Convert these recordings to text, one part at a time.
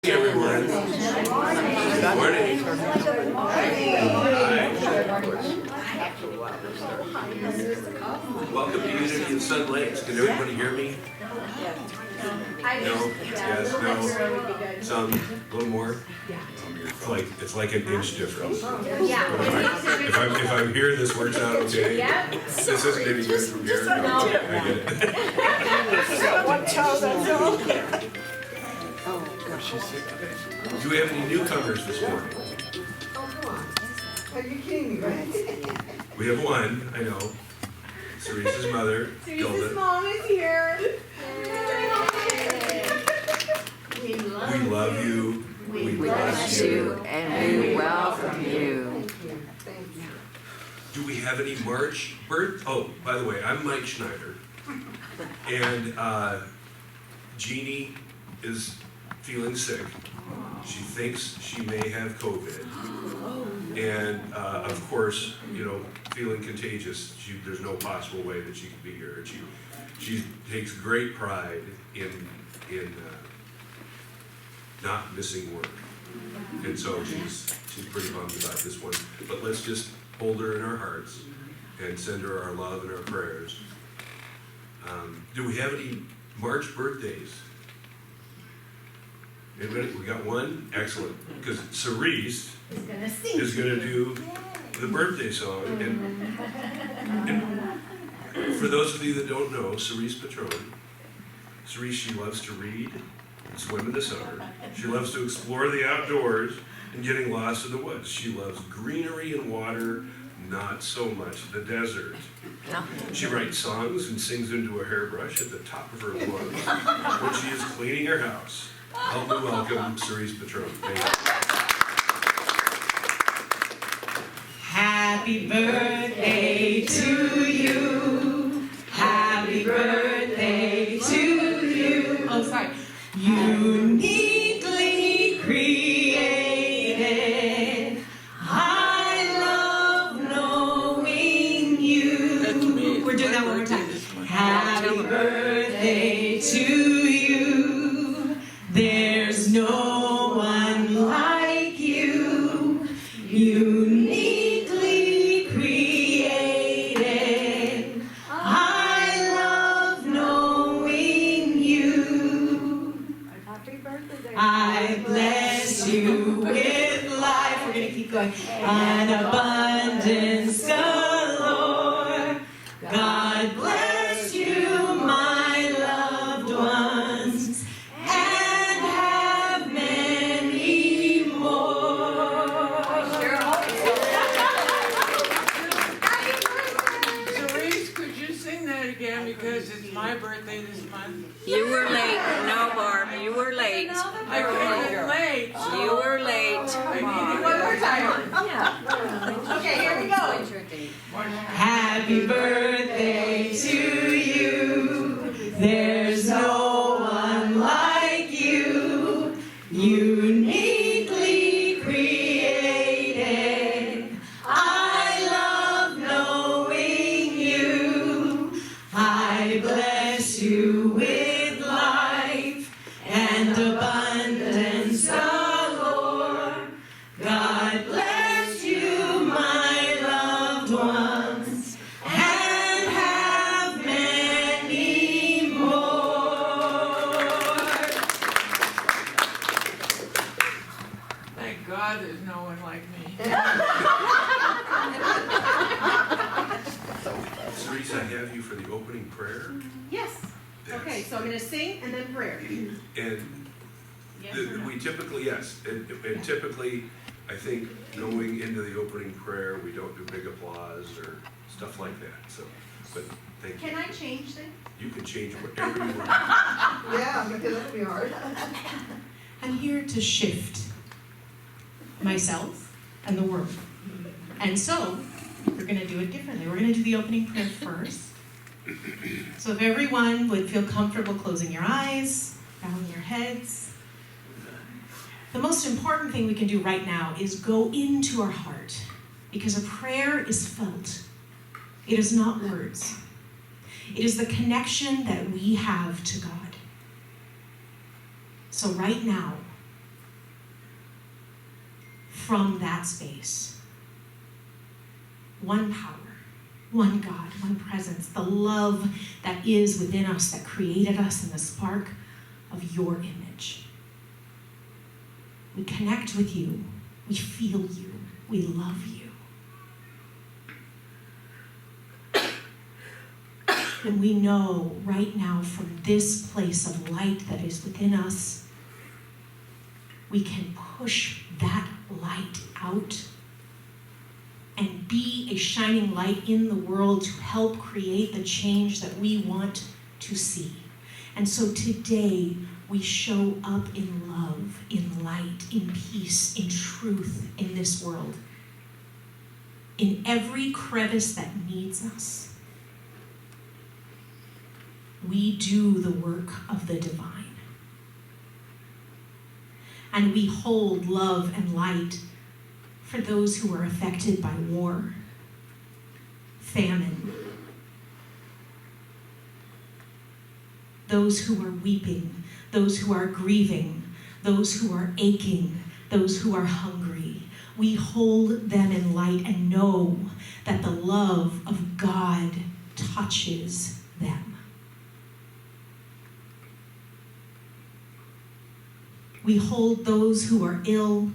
Everyone. Good morning. Welcome to Unity and Sun Lakes. Can everybody hear me? No? Yes, no? Some? A little more? It's like an inch difference. If I'm here, this works out okay. This isn't any good from here. I get it. One child, that's all. Do we have any newcomers this morning? Are you kidding me, right? We have one, I know. Cerise's mother, Cerise's Gilda. mom is here. We We love you. We bless you. and we welcome you. Do we have any March birth? Oh, by the way, I'm Mike Schneider. And Jeannie is feeling sick. She thinks she may have COVID. And of course, feeling contagious. There's no possible way that she could be here. She takes great pride in not missing work. And so she's pretty bummed about this one. But let's just hold her in our hearts and send her our love and our prayers. Do we have any March birthdays? Anybody? We got one? Excellent. Because Cerise is going to do the birthday song. And for those of you that don't know, Cerise Patron, Cerise, she loves to read, swim in the summer. She loves to explore the outdoors and getting lost in the woods. She loves greenery and water, not so much the desert. She writes songs and sings into a hairbrush at the top of her lungs when she is cleaning her house. Help me welcome Cerise Patron. Thank you. Happy birthday to you. Happy birthday to you. Oh, sorry. Uniquely created. I love knowing you. We're doing that one more time. Happy birthday to you. There's no one like you. Uniquely created. I love knowing you. Happy birthday. I bless you with life. We're going to keep going. An abundance galore. God bless you, my loved ones, and have many more. Cerise, could you sing that again because it's my birthday this month? You were late. No, Barb, you were late. I came in late. You were late. I needed One more it. time. Okay, here we go. Happy birthday to you. There's no one like you. Uniquely created. I love knowing you. I bless you with life and abundance galore. God bless you, my loved ones, and have many more. Thank God there's no one like me. Cerise, I have you for the opening prayer. Yes. Okay, so I'm going to sing and then prayer. And we typically, and typically, I think going into the opening prayer, we don't do big applause or stuff like that. So, but thank you. Can I change things? You can change whatever you want. Yeah, because that'll be hard. I'm here to shift myself and the world. And so, we're going to do it differently. We're going to do the opening prayer first. So if everyone would feel comfortable closing your eyes, bowing your heads. The most important thing we can do right now is go into our heart, because a prayer is felt. It is not words. It is the connection that we have to God. So right now, from that space. One power, one God, one presence, the love that is within us, that created us in the spark of your image. We connect with you, we feel you, we love you. And we know right now from this place of light that is within us, we can push that light out and be a shining light in the world to help create the change that we want to see. And so today, we show up in love, in light, in peace, in truth in this world. In every crevice that needs us, we do the work of the divine. And we hold love and light for those who are affected by war, famine, those who are weeping, those who are grieving, those who are aching, those who are hungry. We hold them in light and know that the love of God touches them. We hold those who are ill.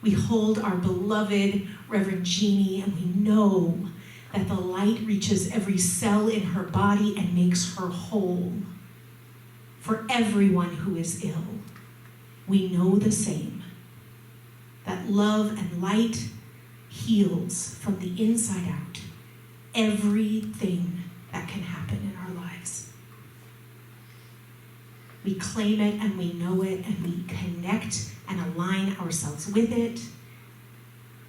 We hold our beloved Reverend Jeanne, and we know that the light reaches every cell in her body and makes her whole. For everyone who is ill, we know the same, that love and light heals from the inside out everything that can happen in our lives. We claim it and we know it and we connect and align ourselves with it.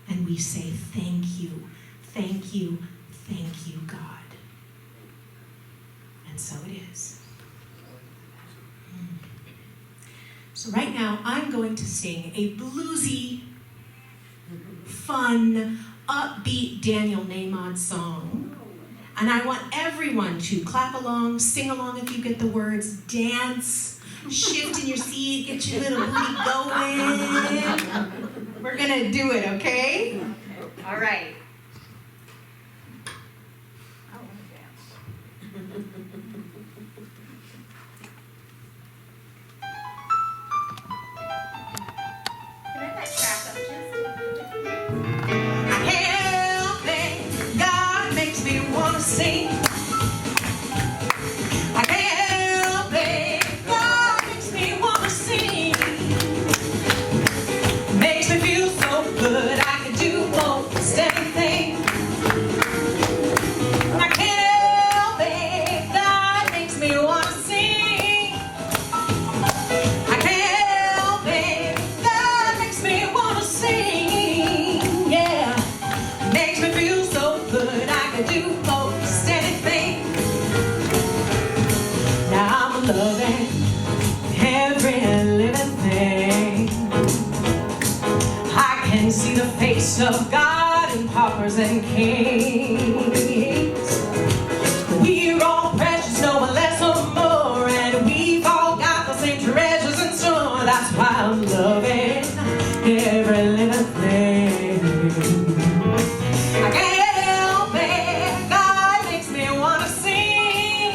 And we say, thank you, thank you, thank you, God. And so it is. So right now, I'm going to sing a bluesy, fun, upbeat Daniel Nahmod song. And I want everyone to clap along, sing along if you get the words, dance, shift in your seat, get your little booty going. We're gonna do it, okay? All right. I want to dance. Can I have that track up just? Help me, God makes me wanna sing. I can't help it, God makes me wanna sing. Makes me feel so good, I can do most anything. I can't help it, God makes me wanna sing. I can't help it, God makes me wanna sing. Yeah, makes me feel so good, I can do most anything. Now I'm loving every living thing. I can see the face of God in paupers and kings. We're all precious, no one less or more, and we've all got the same treasures in store. That's why I'm loving every living thing. I can't help it, God makes me wanna sing.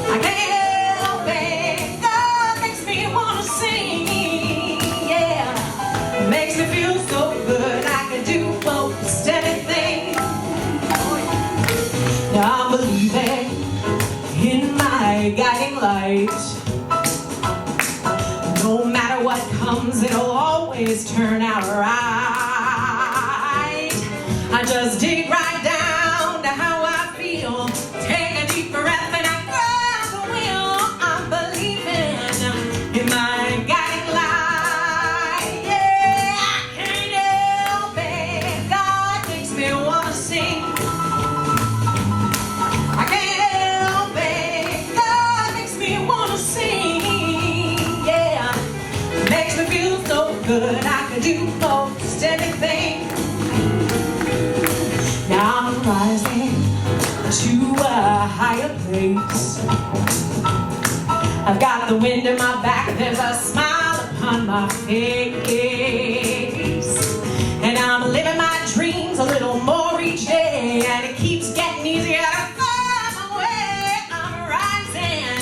I can't help it, God makes me wanna sing. Yeah, makes me feel so good, I can do most anything. Now I'm believing in my guiding light. No matter what comes, it'll always turn out right. I just dig right down to how I feel. Take a deep breath and I grab the wheel. I'm believing in my guiding light. Yeah, I can't help it, God makes me wanna sing. I can't help it, God makes me wanna sing. Yeah, makes me feel so good, I can do most anything. Now I'm rising to a higher place. I've got the wind in my back, there's a smile upon my face. And I'm living my dreams a little more each day, and it keeps getting easier to find my way. I'm rising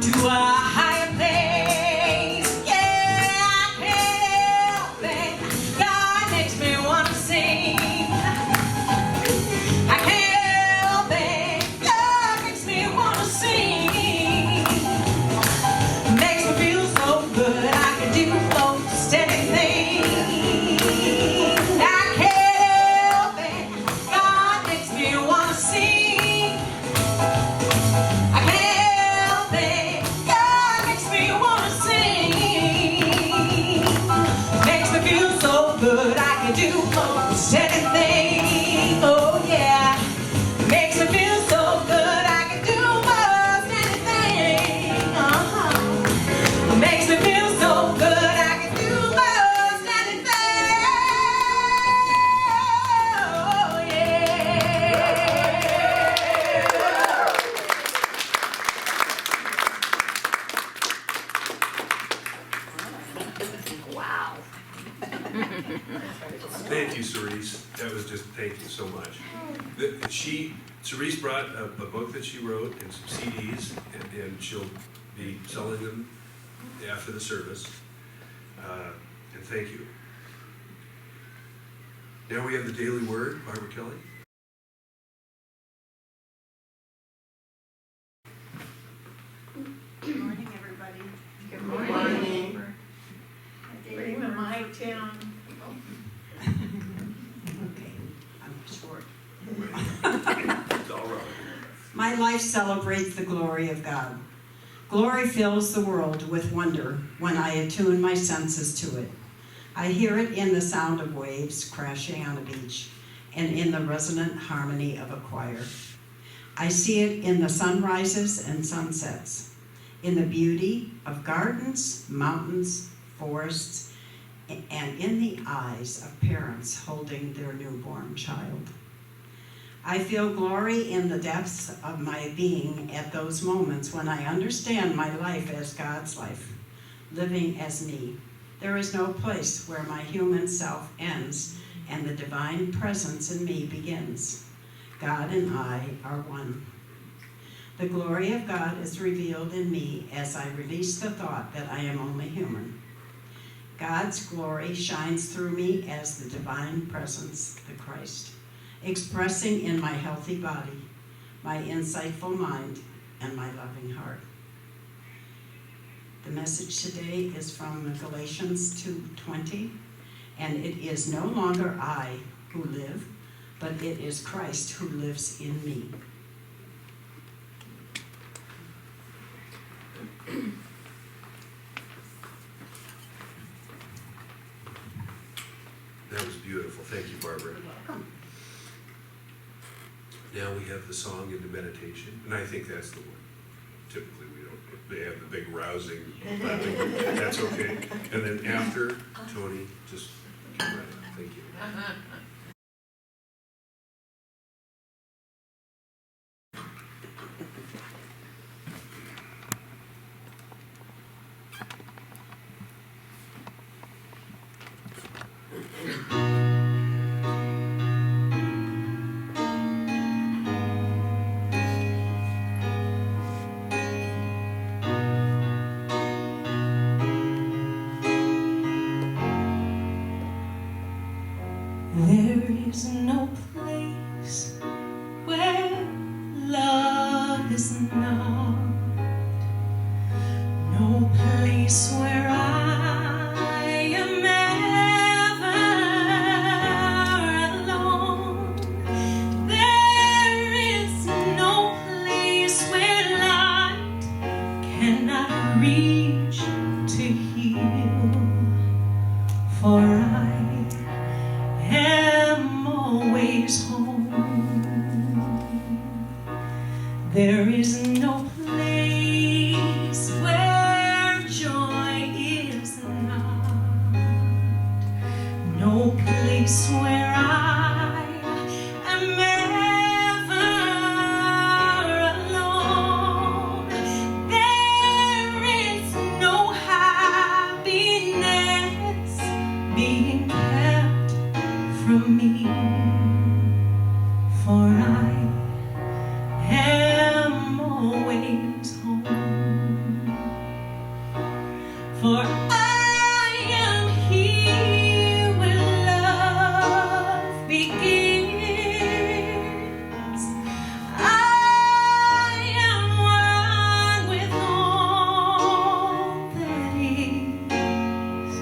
to a higher place. Yeah, I can't help it. God makes me want to sing. I can't help it. God makes me want to sing. Makes me feel so good. I can do most anything. I can't help it. God makes me want to sing. I can't help it. God makes me want to sing. Makes me feel so good. I can do most anything. Oh yeah. Makes me feel so good. I can do most anything. Makes me feel so good. I can do most anything. Oh yeah. Wow. Thank you, Cerise. That was just, thank you so much. Cerise brought a book that she wrote and some CDs, and she'll be selling them after the service. And thank you. Now we have the Daily Word, Barbara Kelly. Good morning, everybody. Good morning. Bring the mic down. Okay, I'm short. It's all right. My life celebrates the glory of God. Glory fills the world with wonder when I attune my senses to it. I hear it in the sound of waves crashing on a beach and in the resonant harmony of a choir. I see it in the sunrises and sunsets, in the beauty of gardens, mountains, forests, and in the eyes of parents holding their newborn child. I feel glory in the depths of my being at those moments when I understand my life as God's life, living as me. There is no place where my human self ends and the divine presence in me begins. God and I are one. The glory of God is revealed in me as I release the thought that I am only human. God's glory shines through me as the divine presence, the Christ, expressing in my healthy body, my insightful mind, and my loving heart. The message today is from Galatians 2:20, and it is no longer I who live, but it is Christ who lives in me. That was beautiful. Thank you, Barbara. Now we have the song into meditation, and I think that's the one. Typically, we don't. They have the big rousing clapping. That's okay. And then after, Tony, just keep right on. Thank you. There is no place where love is not, no place where I am ever alone. There is no place where light cannot reach to heal, for I am always home. There is no place where joy is not, no place where I am ever alone. There is no happiness being kept For I am here where love begins. I am one with all that is,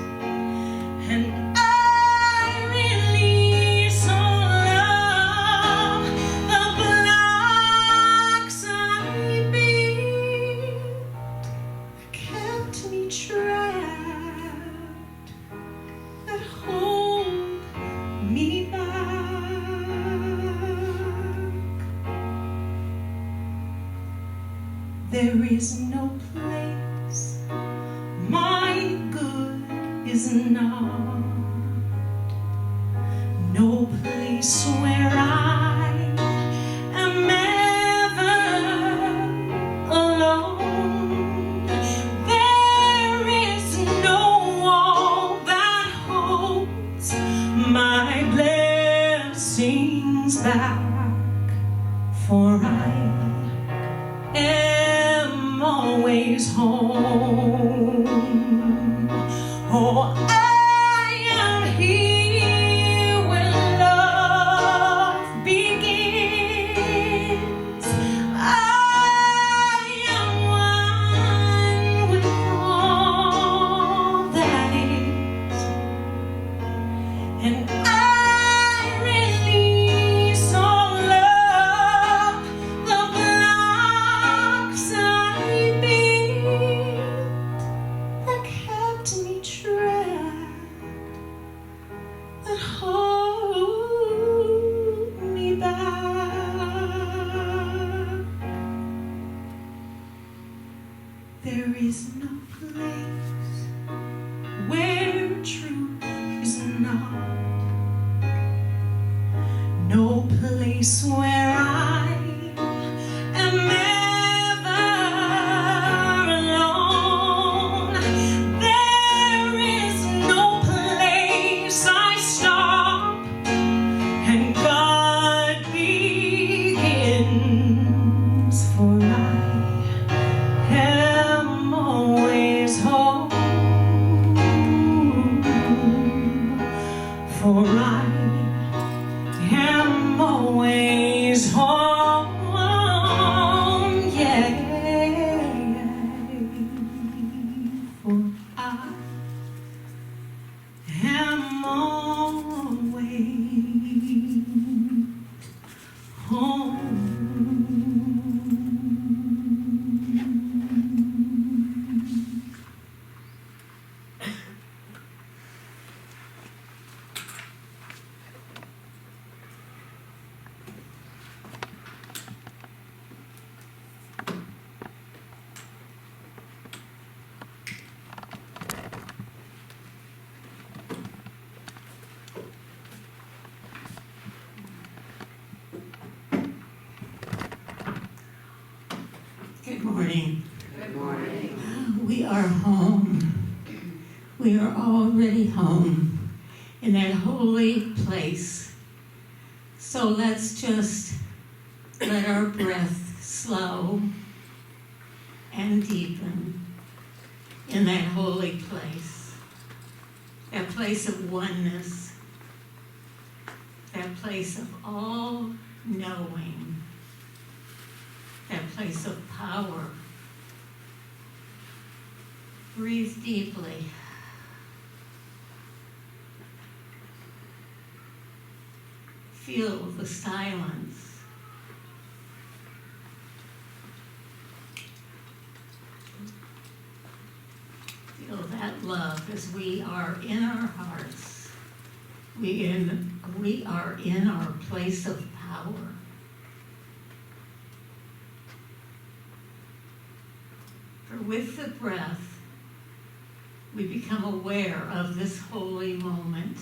and I release all of the blocks I built, kept me trapped, that hold me back. There is no place my good is not, no place where I am ever alone. There is no wall that holds my blessings back, for I am always home. Oh, I am here where love begins. I am one with all that is, and I release all of the blocks I built that kept me trapped, that hold me back. There is no place where truth is not, no place where I am ever alone. There is no place I stop and God begins, for I am always home. For I am always home, yeah. For I am always home. Good morning. Good morning. We are home. We are already home in that holy place. So let's just let our breath slow and deepen in that holy place. That place of oneness. That place of all knowing. That place of power. Breathe deeply. Feel the silence. Feel that love as we are in our hearts. We are in our place of power. For with the breath, we become aware of this holy moment.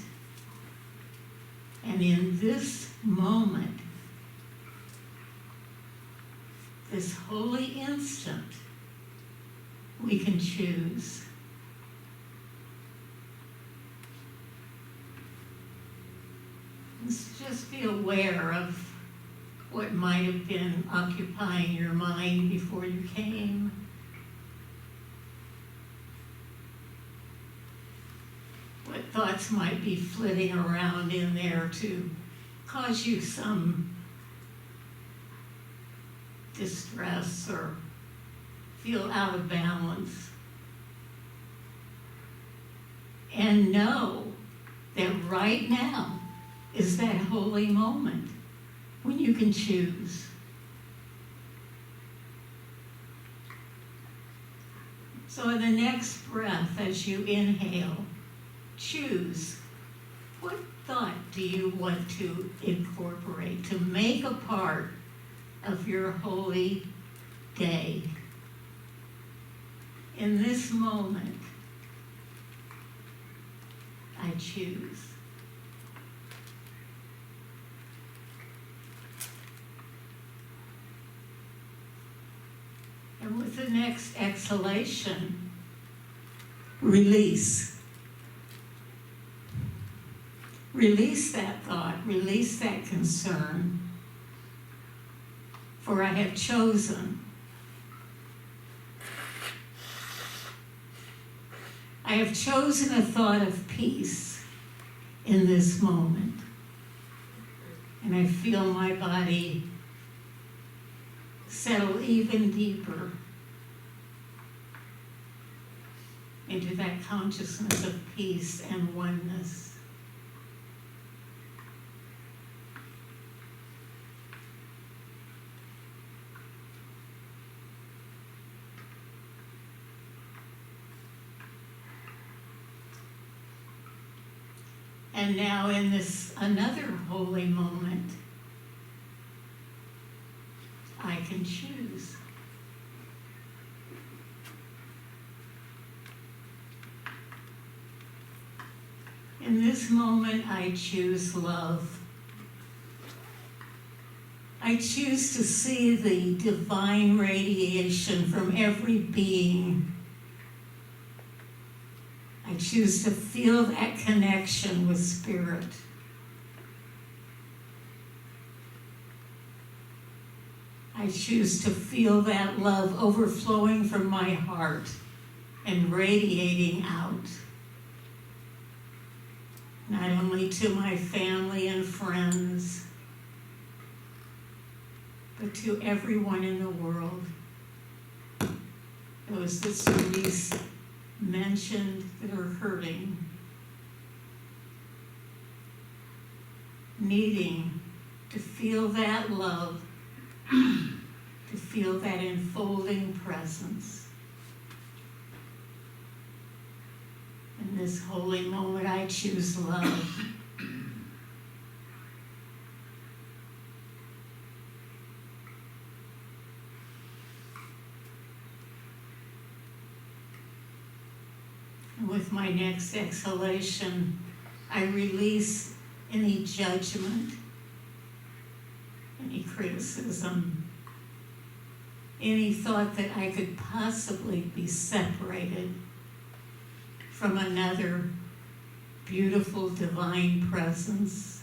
And in this moment, this holy instant, we can choose. Let's just be aware of what might have been occupying your mind before you came. what thoughts might be flitting around in there to cause you some distress or feel out of balance. And know that right now is that holy moment when you can choose. So in the next breath, as you inhale, choose what thought do you want to incorporate, to make a part of your holy day. In this moment, I choose. And with the next exhalation, release. Release that thought, release that concern. For I have chosen. I have chosen a thought of peace in this moment. And I feel my body settle even deeper into that consciousness of peace and oneness. And now in this another holy moment, I can choose. In this moment, I choose love. I choose to see the divine radiation from every being. I choose to feel that connection with Spirit. I choose to feel that love overflowing from my heart and radiating out, not only to my family and friends, but to everyone in the world. Those that Cerise mentioned that are hurting, needing to feel that love, to feel that enfolding presence. In this holy moment, I choose love. And with my next exhalation, I release any judgment, any criticism, any thought that I could possibly be separated from another beautiful divine presence.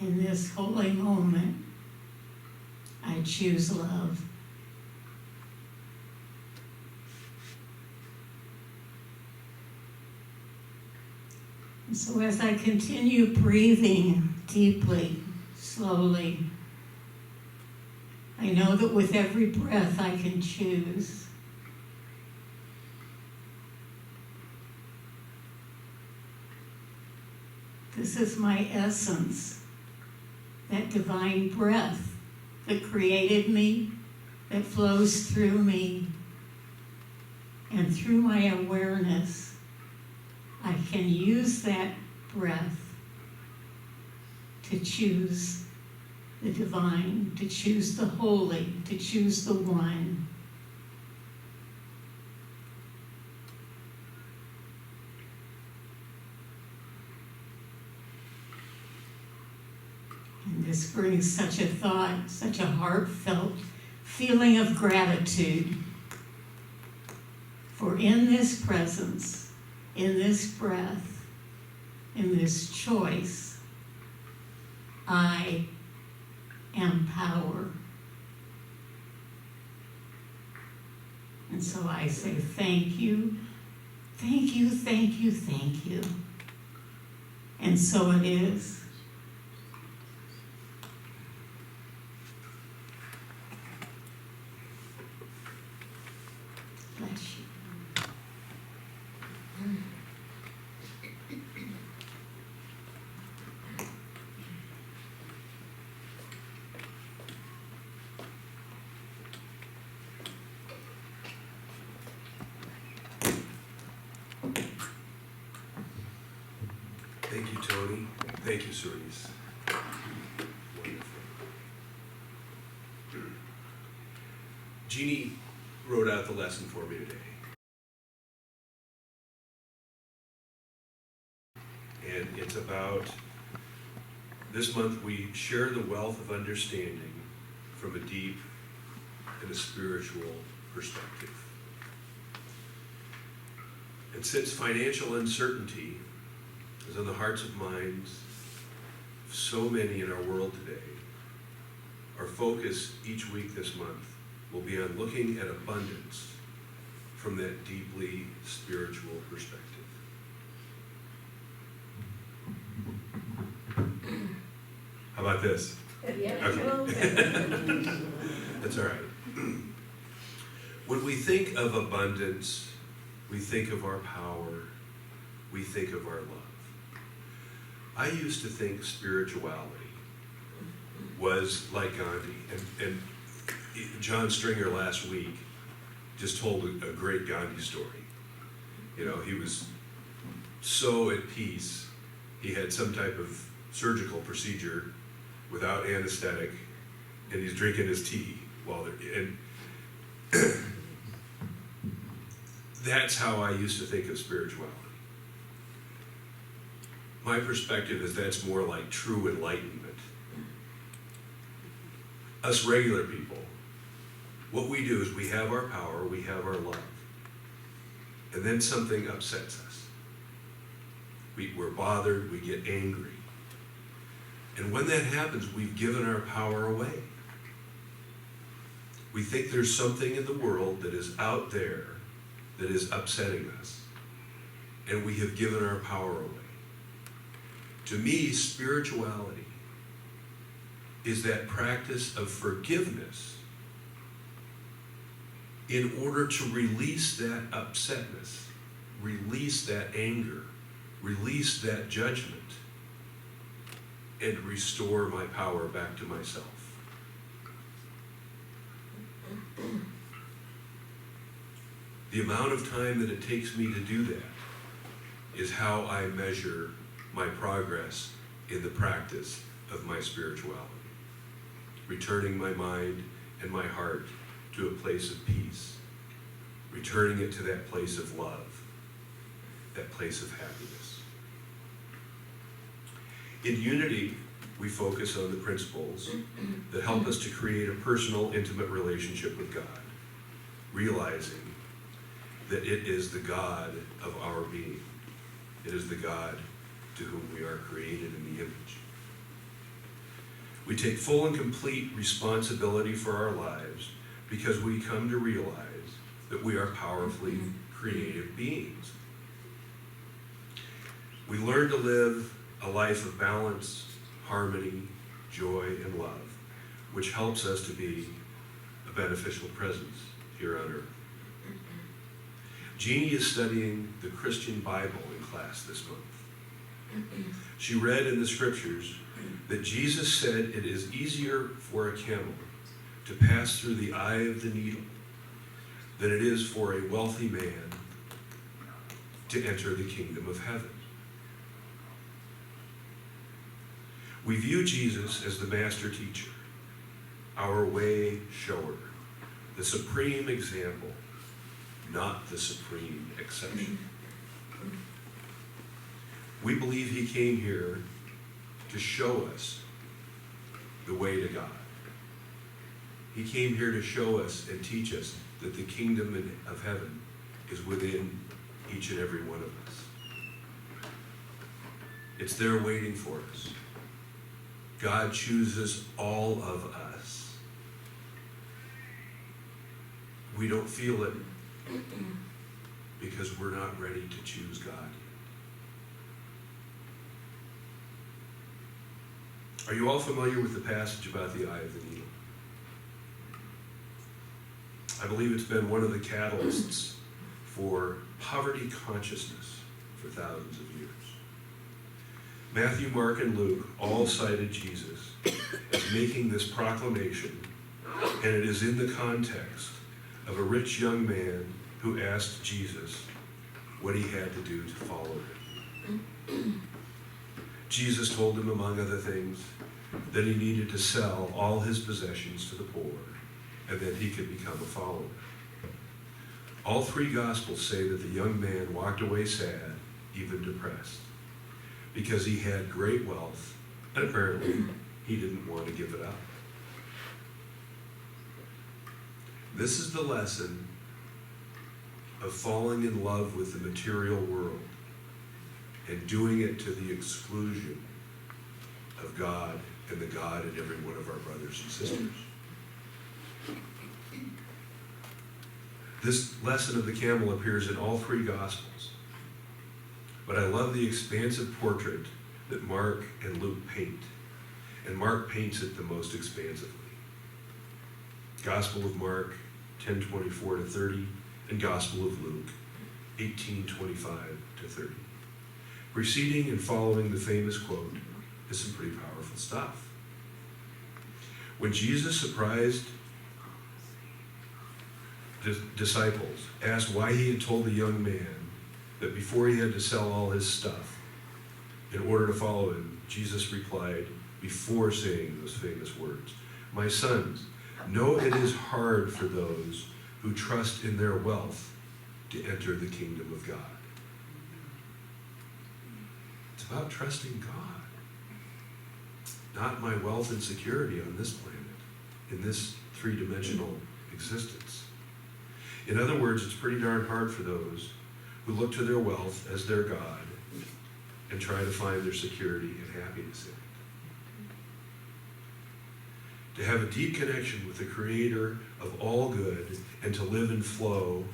In this holy moment, I choose love. And so as I continue breathing deeply, slowly, I know that with every breath I can choose. This is my essence, that divine breath that created me, that flows through me, and through my awareness, I can use that breath to choose the divine, to choose the holy, to choose the one. And this brings such a thought, such a heartfelt feeling of gratitude. For in this presence, in this breath, in this choice. I am power. And so I say thank you, thank you, thank you, thank you. And so it is. Bless you. Thank you, Tony. Thank you, Cerise. Wonderful. Jeannie wrote out the lesson for me today. And it's about, this month we share the wealth of understanding from a deep and a spiritual perspective. And since financial uncertainty is on the hearts and minds of so many in our world today, our focus each week this month will be on looking at abundance from that deeply spiritual perspective. How about this? Okay. That's all right. When we think of abundance, we think of our power, we think of our love. I used to think spirituality was like Gandhi, and John Stringer last week just told a great Gandhi story. You know, he was so at peace, he had some type of surgical procedure without anesthetic, and he's drinking his tea while they're, and that's how I used to think of spirituality. My perspective is that's more like true enlightenment. Us regular people, what we do is we have our power, we have our love, and then something upsets us. We're bothered, we get angry. And when that happens, we've given our power away. We think there's something in the world that is out there that is upsetting us, and we have given our power away. To me, spirituality is that practice of forgiveness in order to release that upsetness, release that anger, release that judgment, and restore my power back to myself. The amount of time that it takes me to do that is how I measure my progress in the practice of my spirituality. Returning my mind and my heart to a place of peace. Returning it to that place of love, that place of happiness. In Unity, we focus on the principles that help us to create a personal, intimate relationship with God, realizing that it is the God of our being. It is the God to whom we are created in the image. We take full and complete responsibility for our lives because we come to realize that we are powerfully creative beings. We learn to live a life of balance, harmony, joy, and love, which helps us to be a beneficial presence here on earth. Jeannie is studying the Christian Bible in class this month. She read in the scriptures that Jesus said it is easier for a camel to pass through the eye of the needle than it is for a wealthy man to enter the kingdom of heaven. We view Jesus as the master teacher, our way shower, the supreme example, not the supreme exception. We believe he came here to show us the way to God. He came here to show us and teach us that the kingdom of heaven is within each and every one of us. It's there waiting for us. God chooses all of us. We don't feel it because we're not ready to choose God. Are you all familiar with the passage about the eye of the needle? I believe it's been one of the catalysts for poverty consciousness for thousands of years. Matthew, Mark, and Luke all cited Jesus as making this proclamation, and it is in the context of a rich young man who asked Jesus what he had to do to follow him. Jesus told him, among other things, that he needed to sell all his possessions to the poor, and that he could become a follower. All three Gospels say that the young man walked away sad, even depressed, because he had great wealth, and apparently he didn't want to give it up. This is the lesson of falling in love with the material world and doing it to the exclusion of God and the God in every one of our brothers and sisters. This lesson of the camel appears in all three Gospels, but I love the expansive portrait that Mark and Luke paint, and Mark paints it the most expansively. Gospel of Mark 10:24-30, and Gospel of Luke 18:25-30. Preceding and following the famous quote is some pretty powerful stuff. When Jesus surprised the disciples, asked why he had told the young man that before he had to sell all his stuff in order to follow him, Jesus replied, before saying those famous words, "My sons, know it is hard for those who trust in their wealth to enter the kingdom of God." It's about trusting God, not my wealth and security on this planet, in this three-dimensional existence. In other words, it's pretty darn hard for those who look to their wealth as their God and try to find their security and happiness in it. To have a deep connection with the Creator of all good and to live in flow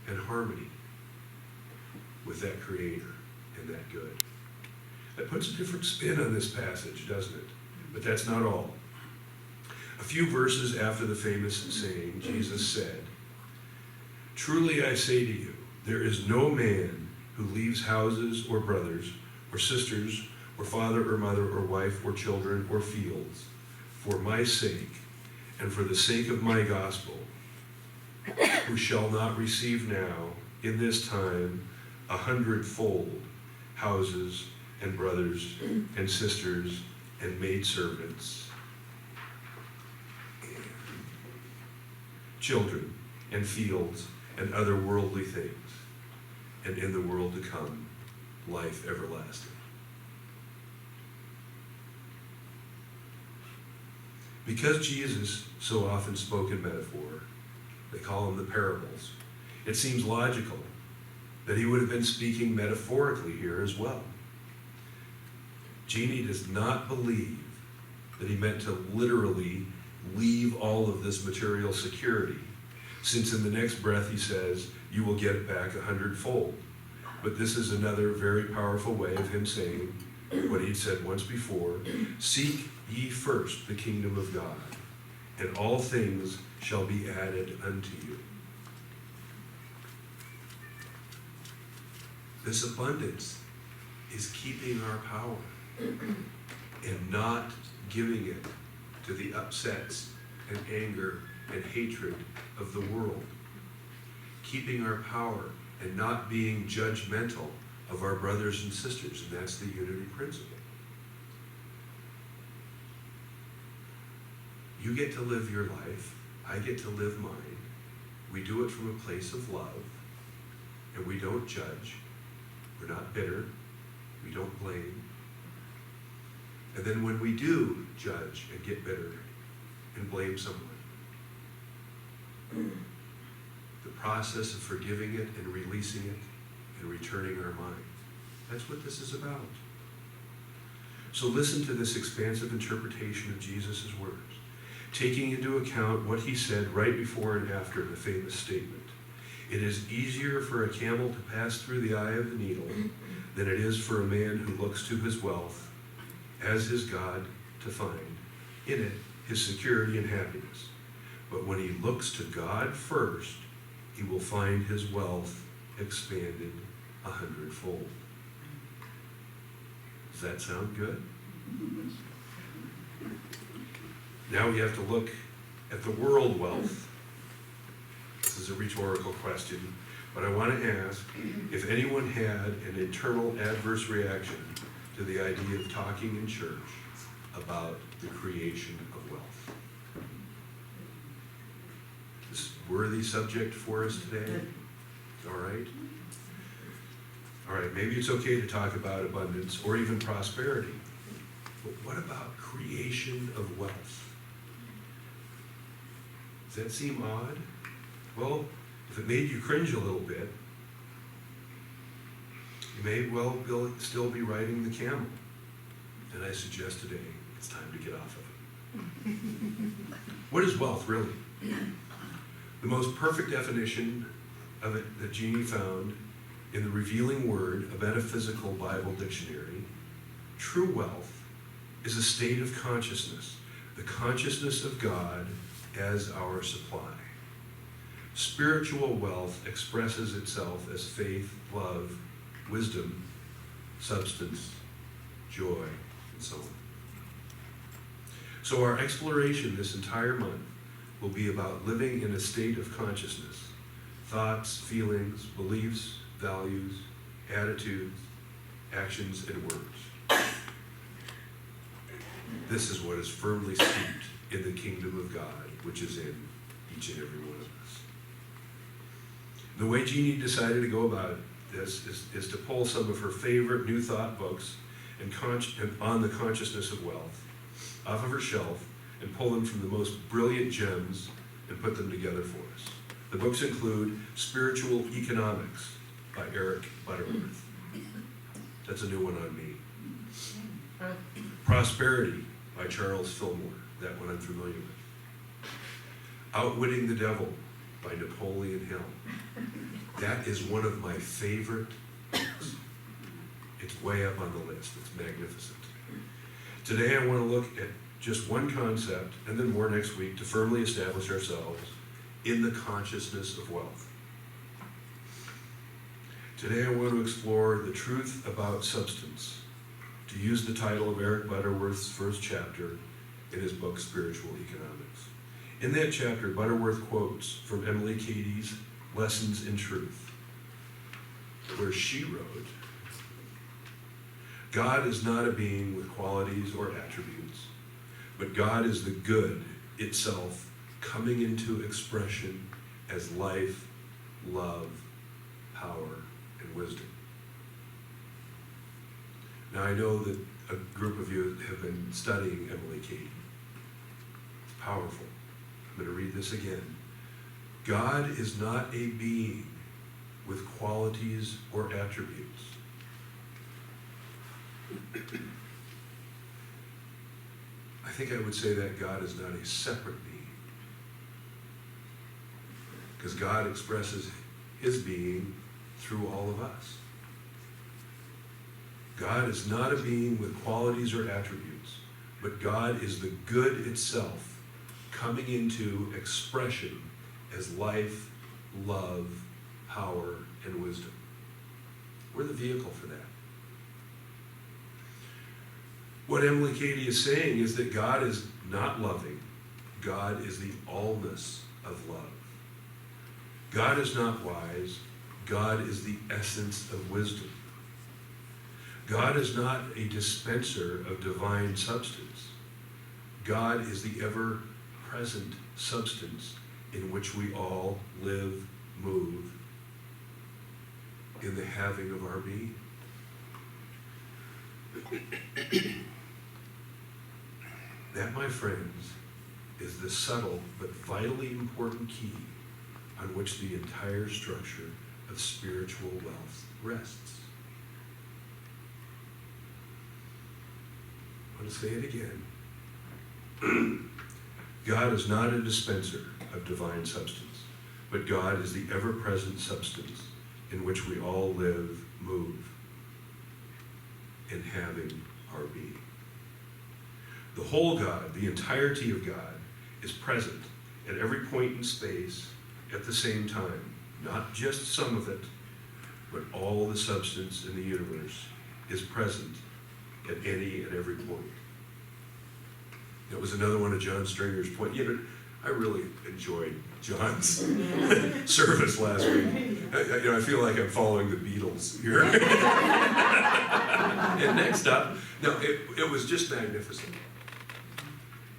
and harmony with that Creator and that good. That puts a different spin on this passage, doesn't it? But that's not all. A few verses after the famous saying, Jesus said, "Truly I say to you, there is no man who leaves houses or brothers or sisters or father or mother or wife or children or fields for my sake and for the sake of my gospel, who shall not receive now in this time 100-fold houses and brothers and sisters and maidservants, children and fields and other worldly things, and in the world to come, life everlasting." Because Jesus so often spoke in metaphor, they call them the parables, it seems logical that he would have been speaking metaphorically here as well. Jeannie does not believe that he meant to literally leave all of this material security, since in the next breath he says, you will get it back 100-fold. But this is another very powerful way of him saying what he'd said once before, seek ye first the kingdom of God, and all things shall be added unto you. This abundance is keeping our power and not giving it to the upsets and anger and hatred of the world. Keeping our power and not being judgmental of our brothers and sisters, and that's the unity principle. You get to live your life, I get to live mine. We do it from a place of love, and we don't judge. We're not bitter. We don't blame. And then when we do judge and get bitter and blame someone, the process of forgiving it and releasing it and returning our mind, that's what this is about. So listen to this expansive interpretation of Jesus' words, taking into account what he said right before and after the famous statement. It is easier for a camel to pass through the eye of the needle than it is for a man who looks to his wealth as his God to find in it his security and happiness. But when he looks to God first, he will find his wealth expanded 100-fold. Does that sound good? Now we have to look at the world wealth. This is a rhetorical question, but I want to ask if anyone had an internal adverse reaction to the idea of talking in church about the creation of wealth. This is a worthy subject for us today. All right? All right, maybe it's okay to talk about abundance or even prosperity. But what about creation of wealth? Does that seem odd? Well, if it made you cringe a little bit, you may well still be riding the camel. And I suggest today it's time to get off of it. What is wealth, really? The most perfect definition of it that Jeanne found in the Revealing Word, a metaphysical Bible dictionary, true wealth is a state of consciousness, the consciousness of God as our supply. Spiritual wealth expresses itself as faith, love, wisdom, substance, joy, and so on. So our exploration this entire month will be about living in a state of consciousness, thoughts, feelings, beliefs, values, attitudes, actions, and words. This is what is firmly steeped in the kingdom of God, which is in each and every one of us. The way Jeanne decided to go about this is to pull some of her favorite New Thought books and on the consciousness of wealth off of her shelf and pull them from the most brilliant gems and put them together for us. The books include Spiritual Economics by Eric Butterworth. That's a new one on me. Prosperity by Charles Fillmore. That one I'm familiar with. Outwitting the Devil by Napoleon Hill. That is one of my favorite books. It's way up on the list. It's magnificent. Today I want to look at just one concept, and then more next week, to firmly establish ourselves in the consciousness of wealth. Today I want to explore the truth about substance, to use the title of Eric Butterworth's first chapter in his book, Spiritual Economics. In that chapter, Butterworth quotes from Emily Cady's Lessons in Truth, where she wrote, "God is not a being with qualities or attributes, but God is the good itself coming into expression as life, love, power, and wisdom." Now I know that a group of you have been studying Emily Cady. It's powerful. I'm going to read this again. God is not a being with qualities or attributes. I think I would say that God is not a separate being, because God expresses his being through all of us. God is not a being with qualities or attributes, but God is the good itself coming into expression as life, love, power, and wisdom. We're the vehicle for that. What Emily Cady is saying is that God is not loving. God is the allness of love. God is not wise. God is the essence of wisdom. God is not a dispenser of divine substance. God is the ever-present substance in which we all live, move, in the having of our being. That, my friends, is the subtle but vitally important key on which the entire structure of spiritual wealth rests. I'm going to say it again. God is not a dispenser of divine substance, but God is the ever-present substance in which we all live, move, and having our being. The whole God, the entirety of God, is present at every point in space at the same time. Not just some of it, but all the substance in the universe is present at any and every point. That was another one of John Stringer's points. You know, I really enjoyed John's service last week. I feel like I'm following the Beatles here. And next up, no, it was just magnificent.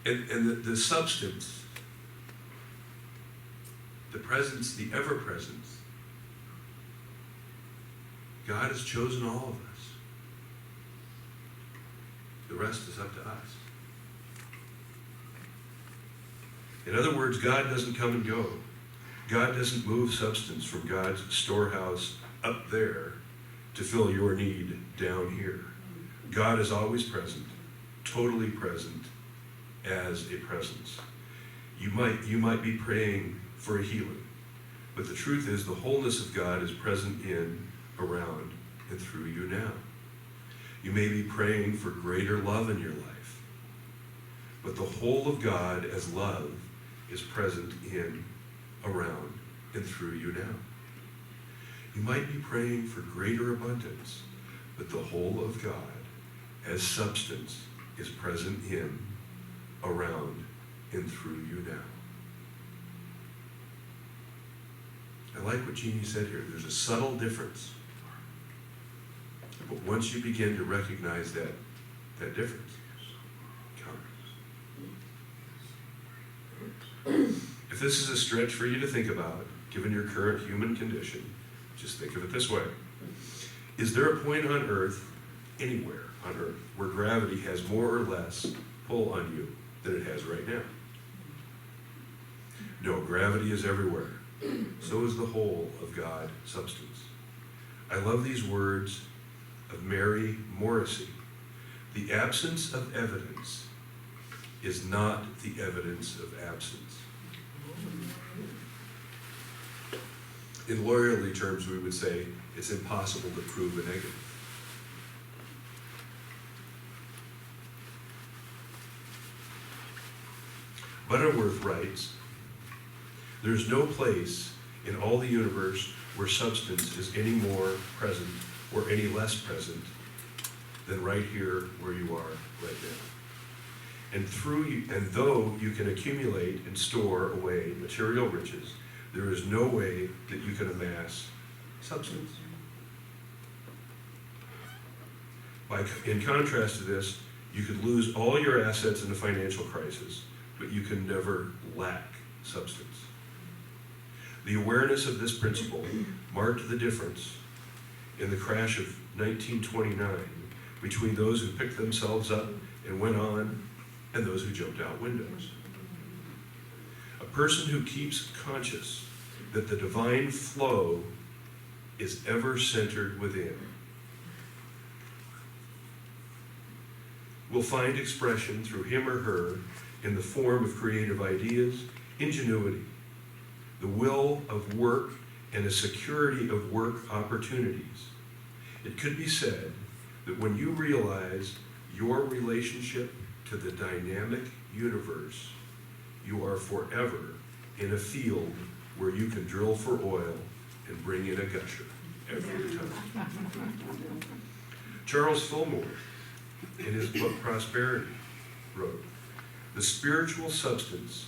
And the substance, the presence, the ever-presence, God has chosen all of us. The rest is up to us. In other words, God doesn't come and go. God doesn't move substance from God's storehouse up there to fill your need down here. God is always present, totally present as a presence. You might be praying for a healing, but the truth is the wholeness of God is present in, around, and through you now. You may be praying for greater love in your life, but the whole of God as love is present in, around, and through you now. You might be praying for greater abundance, but the whole of God as substance is present in, around, and through you now. I like what Jeannie said here. There's a subtle difference. But once you begin to recognize that difference, if this is a stretch for you to think about, given your current human condition, just think of it this way. Is there a point on Earth, anywhere on Earth, where gravity has more or less pull on you than it has right now? No, gravity is everywhere. So is the whole of God substance. I love these words of Mary Morrissey. The absence of evidence is not the evidence of absence. In lawyerly terms, we would say it's impossible to prove a negative. Butterworth writes, "There's no place in all the universe where substance is any more present or any less present than right here where you are right now. And though you can accumulate and store away material riches, there is no way that you can amass substance." In contrast to this, you could lose all your assets in a financial crisis, but you can never lack substance. The awareness of this principle marked the difference in the crash of 1929 between those who picked themselves up and went on and those who jumped out windows. A person who keeps conscious that the divine flow is ever centered within will find expression through him or her in the form of creative ideas, ingenuity, the will of work, and a security of work opportunities. It could be said that when you realize your relationship to the dynamic universe, you are forever in a field where you can drill for oil and bring in a gusher every time. Charles Fillmore, in his book Prosperity, wrote, "The spiritual substance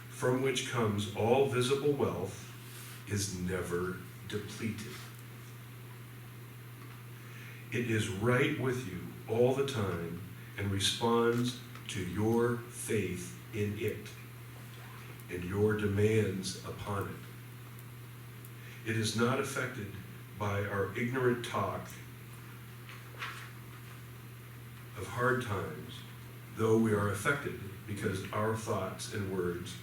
from which comes all visible wealth is never depleted. It is right with you all the time and responds to your faith in it and your demands upon it. It is not affected by our ignorant talk of hard times, though we are affected because our thoughts and words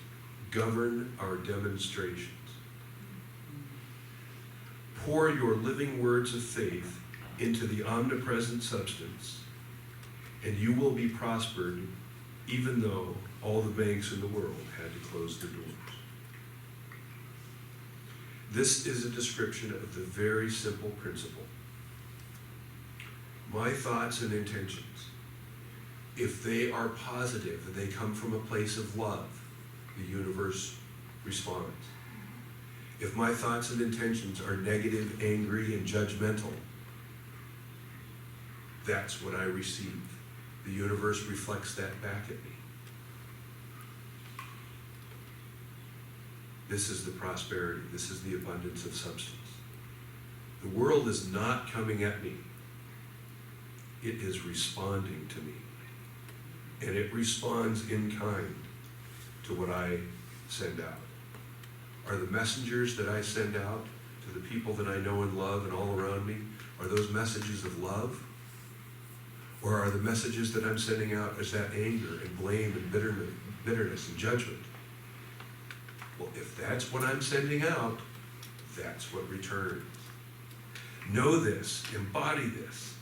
govern our demonstrations. Pour your living words of faith into the omnipresent substance, and you will be prospered even though all the banks in the world had to close their doors. This is a description of the very simple principle. My thoughts and intentions, if they are positive and they come from a place of love, the universe responds. If my thoughts and intentions are negative, angry, and judgmental, that's what I receive. The universe reflects that back at me. This is the prosperity. This is the abundance of substance. The world is not coming at me. It is responding to me. And it responds in kind to what I send out. Are the messengers that I send out to the people that I know and love and all around me, are those messages of love? Or are the messages that I'm sending out as that anger and blame and bitterness and judgment? Well, if that's what I'm sending out, that's what returns. Know this, embody this,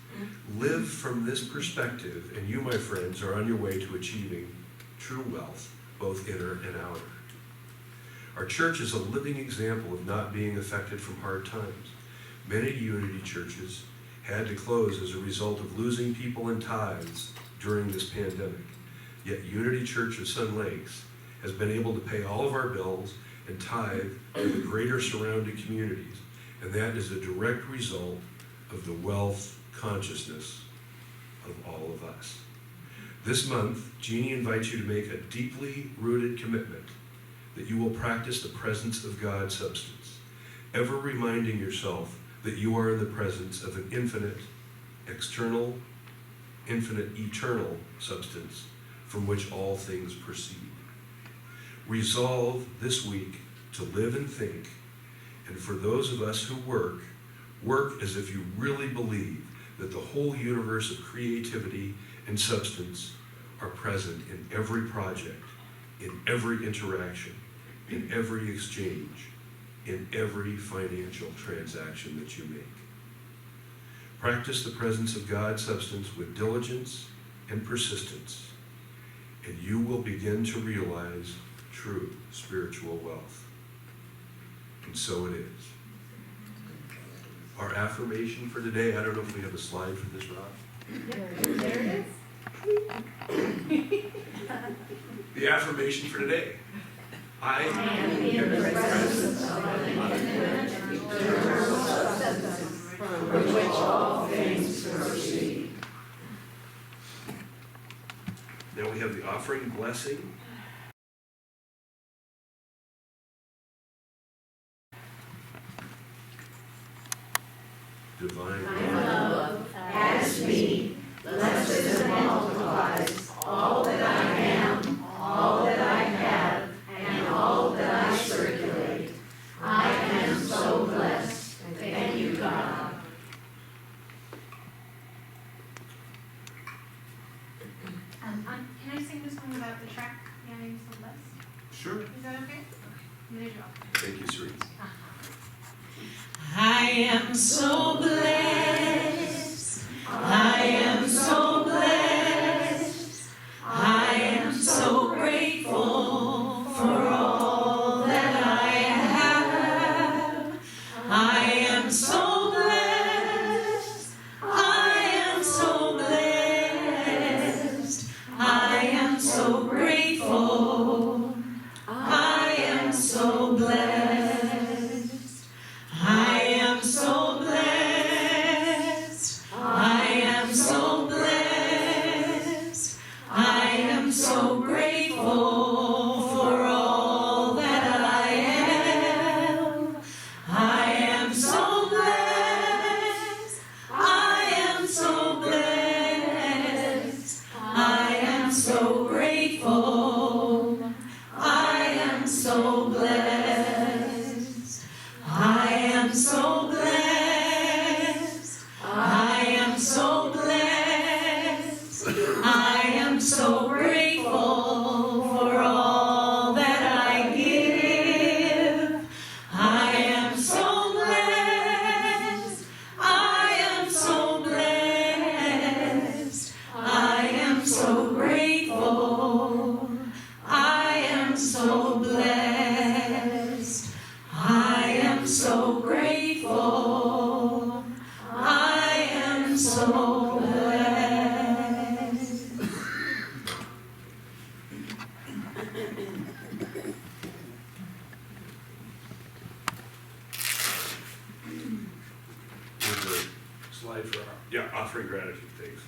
live from this perspective, and you, my friends, are on your way to achieving true wealth, both inner and outer. Our church is a living example of not being affected from hard times. Many Unity churches had to close as a result of losing people and tithes during this pandemic. Yet Unity Church of Sun Lakes has been able to pay all of our bills and tithe to the greater surrounding communities, and that is a direct result of the wealth consciousness of all of us. This month, Jeannie invites you to make a deeply rooted commitment that you will practice the presence of God's substance, ever reminding yourself that you are in the presence of an infinite, external, infinite, eternal substance from which all things proceed. Resolve this week to live and think, and for those of us who work as if you really believe that the whole universe of creativity and substance are present in every project, in every interaction, in every exchange, in every financial transaction that you make. Practice the presence of God's substance with diligence and persistence, and you will begin to realize true spiritual wealth. And so it is. Our affirmation for today, I don't know if we have a slide for this, Rob. There it is. The affirmation for today. I am in the presence of an infinite, eternal substance from which all things proceed. Now we have the offering blessing. Divine Love has me, blesses and multiplies all that I am, all that I have, and all that I circulate. I am so blessed. Thank you, God. Can I sing this one without the track? Yeah, I'm so blessed. Sure. Is that okay? There you go. Thank you, Cerise. I am so blessed. I am so blessed. I am so grateful for all that I have. I am so blessed. I am so blessed. I am so grateful. I am so blessed. I am so blessed. so blessed. Here's a slide for offering gratitude. Thanks.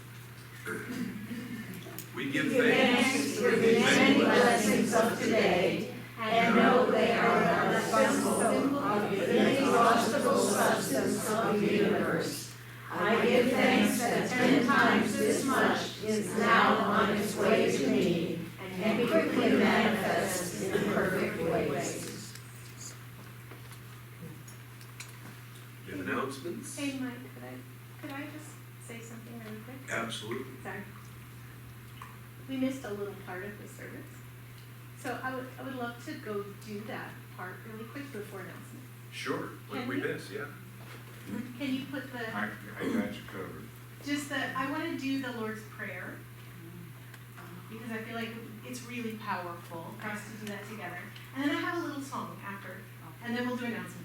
We give thanks For the many blessings of today, and know they are a symbol of the inexhaustible substance of the universe. I give thanks that 10 times this much is now on its way to me, and quickly manifests in perfect ways. announcements. Hey, Mike, could I just say something really quick? Absolutely. Sorry. We missed a little part of the service. So I would love to go do that part really quick before announcement. Sure. What did Can we we? miss? Yeah. Can you put the, I got you covered. I want to do the Lord's Prayer, because I feel like it's really powerful for us to do that together. And then I have a little song after, and then we'll do announcements.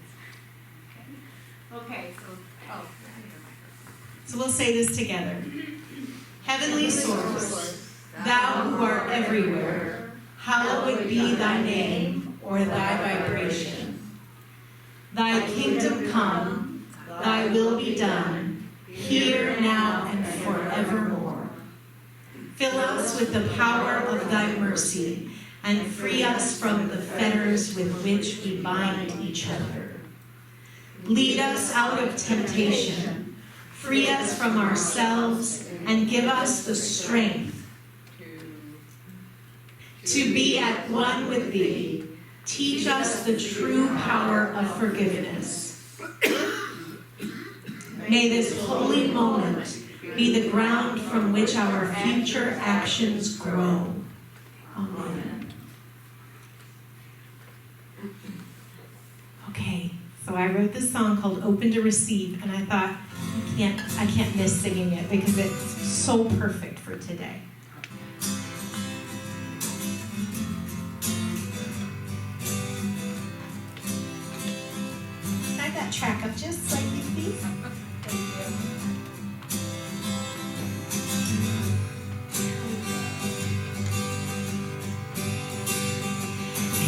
Okay, so, I need a microphone. So we'll say this together. Heavenly source, thou who art everywhere, hallowed be thy name or thy vibration. Thy kingdom come, thy will be done, here, now, and forevermore. Fill us with the power of thy mercy, and free us from the fetters with which we bind each other. Lead us out of temptation, free us from ourselves, and give us the strength to be at one with thee. Teach us the true power of forgiveness. May this holy moment be the ground from which our future actions grow. Amen. Okay, so I wrote this song called Open to Receive, and I thought, I can't miss singing it because it's so perfect for today. Can I that track up just slightly, please?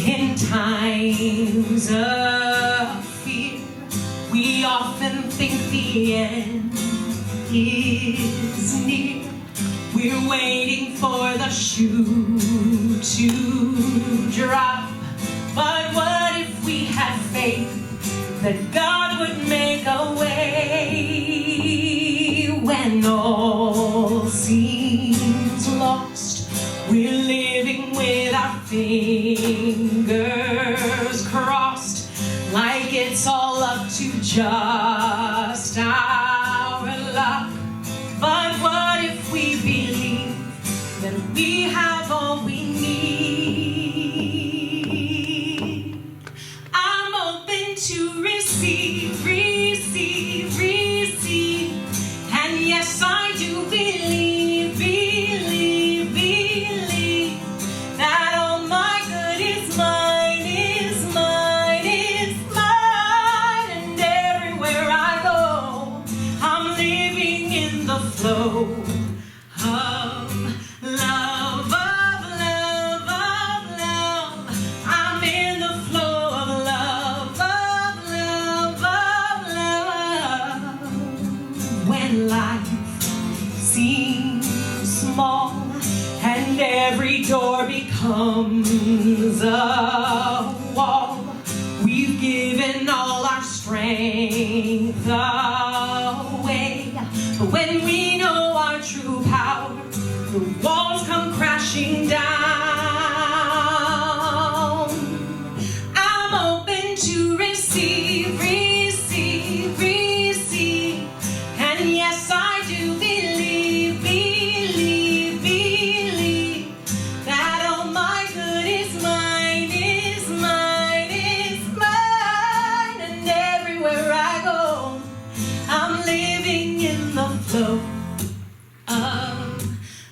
In times of fear, we often think the end is near. We're waiting for the shoe to drop. But what if we had faith that God would make a way when all seems lost? We're living with our fingers crossed, like it's all up to just our luck. But what if we believe that we have all we need? I'm open to receive, receive, receive. And yes, I do believe, believe, believe that all my good is mine, is mine, is mine. And everywhere I go, I'm living in the flow of love, of love, of love. I'm in the flow of love, of love, of love. When life seems small and every door becomes a wall, we've given all our strength away. But when we know our true power, the walls come crashing down. I'm open to receive, receive, receive. And yes, I do believe, believe, believe that all my good is mine, is mine, is mine. And everywhere I go, I'm living in the flow of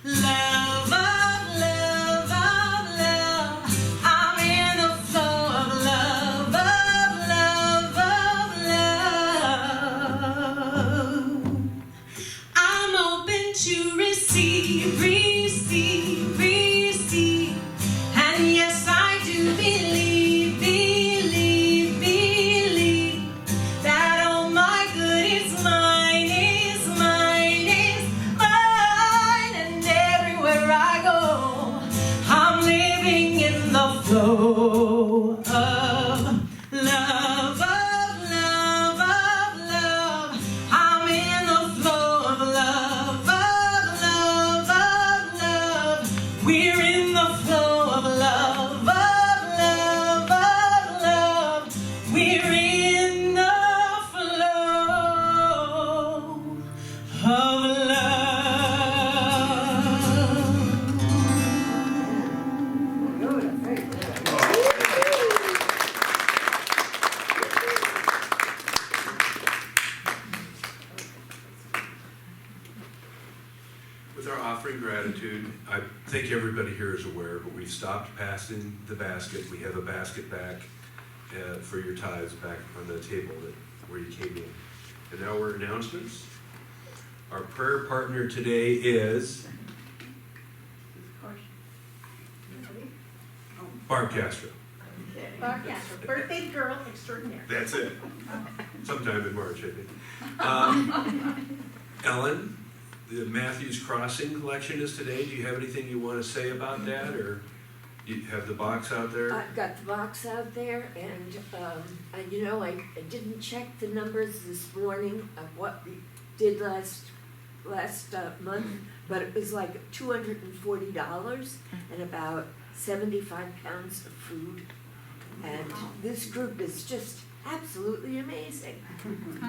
love, of love, of love. I'm in the flow of love, of love, of love. to receive, receive, receive. And yes, I do believe, believe, believe that all my good is mine, is mine, is mine. And everywhere I go, I'm living in the flow of love, of love, of love. I'm in the flow of love, of love, of love. We're in the flow of love, of love, of love. We're in the flow of love. With our offering gratitude, I think everybody here is aware, but we've stopped passing the basket. We have a basket back for your tithes back on the table where you came in. And now we're announcements. Our prayer partner today is Barb Castro. Barb Castro, birthday girl extraordinaire. That's it. Sometime in March, I think. Ellen, the Matthews Crossing collection is today. Do you have anything you want to say about that, or you have the box out there? I've got the box out there, and I didn't check the numbers this morning of what we did last month, but it was like $240 and about 75 pounds of food. And this group is just absolutely amazing.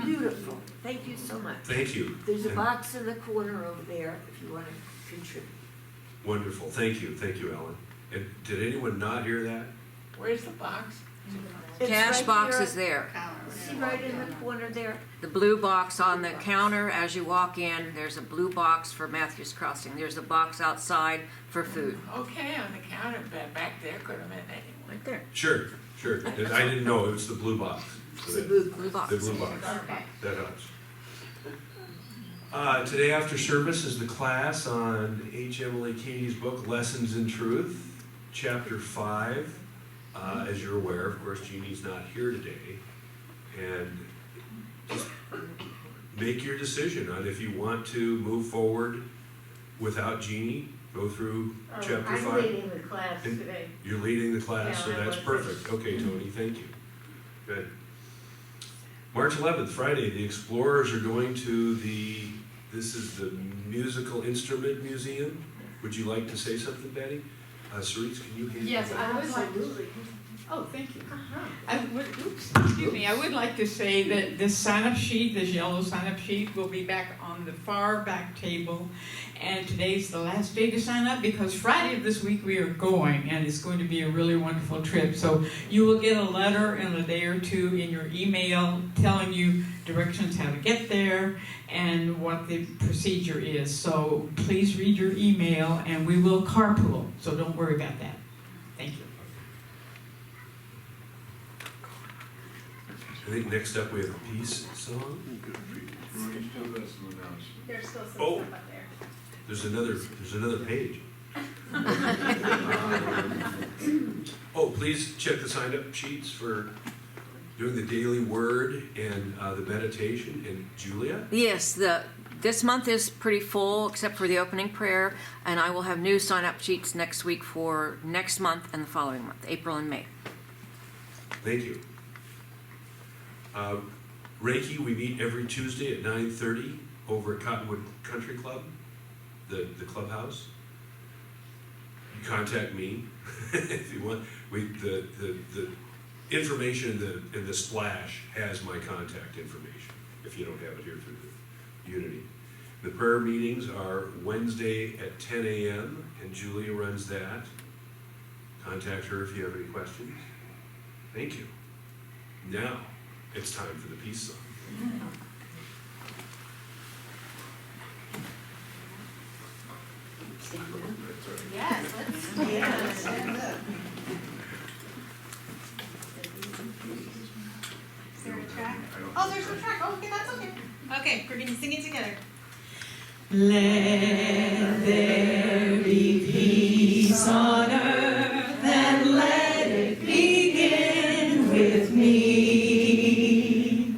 Beautiful. Thank you so much. Thank you. There's a box in the corner over there if you want to contribute. Wonderful. Thank you, Ellen. And did anyone not hear that? Where's the box? It's Cash right box here. is there. See right in the corner there? The blue box on the counter as you walk in, there's a blue box for Matthews Crossing. There's a box outside for food. Okay, on the counter back there, could have been anyone. Right there. Sure. And I didn't know it was the blue box. So It's the that- blue box. The blue box. Okay. That helps. Today after service is the class on H. Emily Katie's book, Lessons in Truth, Chapter 5. As you're aware, of course, Jeannie's not here today. And just make your decision on if you want to move forward without Jeannie, go through Chapter 5. I'm leading the class And- today. You're leading the class, so Yeah, I that's was. perfect. Okay, Tony, thank you. Good. March 11th, Friday, the Explorers are going to this is the Musical Instrument Museum. Would you like to say something, Betty? Cerise, can you handle Yes, that? I would like to. Absolutely. Oh, thank you. Uh-huh. I would like to say that this sign-up sheet, this yellow sign-up sheet, will be back on the far back table. And today's the last day to sign up because Friday of this week we are going, and it's going to be a really wonderful trip. So you will get a letter in a day or two in your email telling you directions how to get there and what the procedure is. So please read your email, and we will carpool. So don't worry about that. Thank you. I think next up we have a peace song. There's still some Oh. stuff up there. There's another page. Oh, please check the sign-up sheets for doing the daily word and the meditation. And Julia? Yes, this month is pretty full except for the opening prayer, and I will have new sign-up sheets next week for next month and the following month, April and May. Thank you. Reiki, we meet every Tuesday at 9:30 over at Cottonwood Country Club, the clubhouse. You contact me if you want. The information in the splash has my contact information if you don't have it here through the Unity. The prayer meetings are Wednesday at 10 a.m. and Julia runs that. Contact her if you have any questions. Thank you. Now, it's time for the peace song. Yes, let's stand up. Is there a track? Oh, there's no track. Oh, okay, that's okay. Okay, we're gonna sing it together. Let there be peace on earth, and let it begin with me.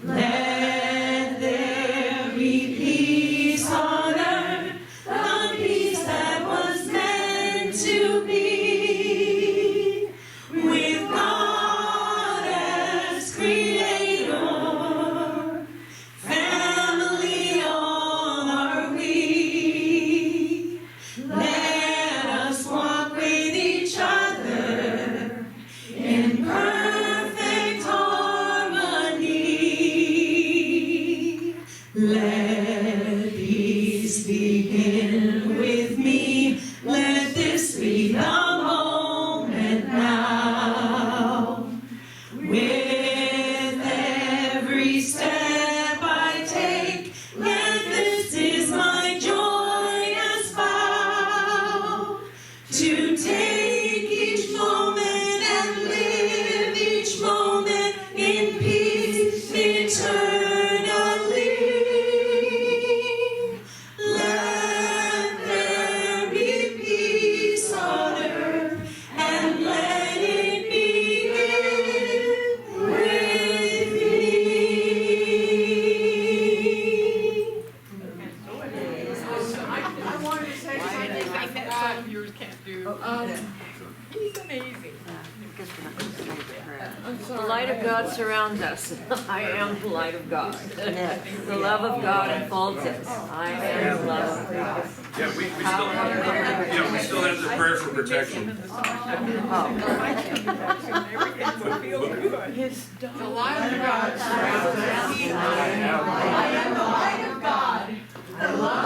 Let there be peace on earth, the peace that was meant to be, with God as creator, family all are we. Let us walk with each other in perfect harmony. Let peace begin with me. Let this be the moment now. With every step I take, let this is my joyous vow, to take each moment and live each moment in peace eternally. Let there be peace on earth, and let it begin with me. I wanted to say something I forgot. Yours can't do. He's amazing. I'm The sorry. light of God surrounds us. I am the light of God. The love of God enfolds us. I am the love of God. Yeah, we still have the prayer for protection. The light of God surrounds us. I am the light of God. The love